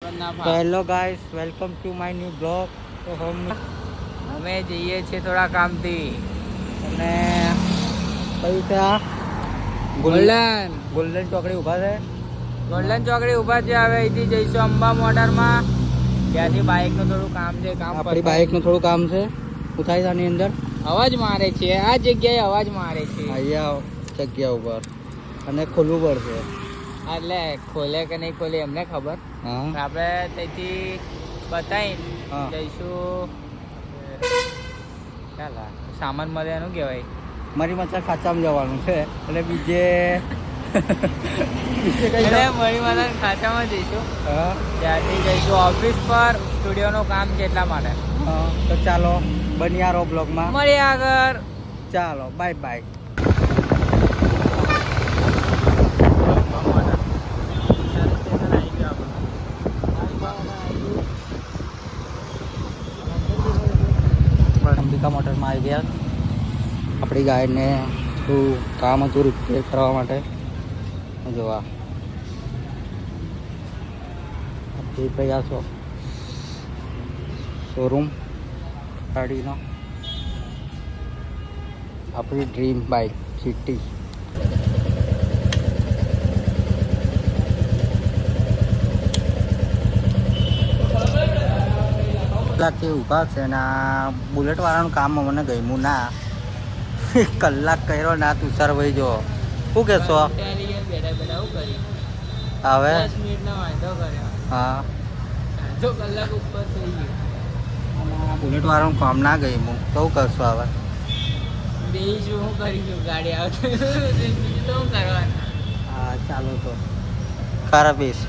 તો hello guys, welcome to my new blog. તો અમે જઈએ છીએ થોડા કામથી અને કયું છે આ ગોલ્ડન ચોકડી ઊભા છે. ગોલ્ડન ચોકડી ઊભા છે. હવે અહીંથી જઈશું અંબા મોટરમાં. ત્યાંથી બાઇકનું થોડું કામ છે. આપણી બાઇકનું થોડું કામ છે. શું થાય છે આની અંદર? અવાજ મારે છે. આ જગ્યાએ અવાજ મારે છે અહીંયા જગ્યા ઉપર, અને ખોલવું પડશે. એટલે ખોલે કે નહીં ખોલે એમને ખબર. આપણે ત્યાંથી બતાવીને જઈશું. ચાલ સામાન મળે એનું કહેવાય. મરી મચ્છર ખાંચામાં જવાનું છે એટલે બીજે મરી મચ્છર ખાંચામાં જઈશું. ત્યાંથી જઈશું ઓફિસ પર. સ્ટુડિયોનું કામ છે એટલા માટે. તો ચાલો બન્યા રહો બ્લોગમાં. મળીએ આગળ. ચાલો બાય બાય. અંબિકા મોટરમાં આવી ગયા. આપણી ગાડીને થોડું કામ હતું રિપેર કરવા માટે. જોવા જઈ રહ્યા છો શોરૂમ ગાડીનો. આપણી ડ્રીમ બાઇક સિટી. કલાકથી ઊભા છે ને આ બુલેટ વાળાનું કામ મને ગમ્યું ના. કલાક કર્યો ના તુષાર ભાઈ. જો શું કહેશો હવે? હા, બુલેટ વાળાનું કામ ના ગયું તો શું કરશો હવે? હા ચાલો તો ખરાબ પીશ.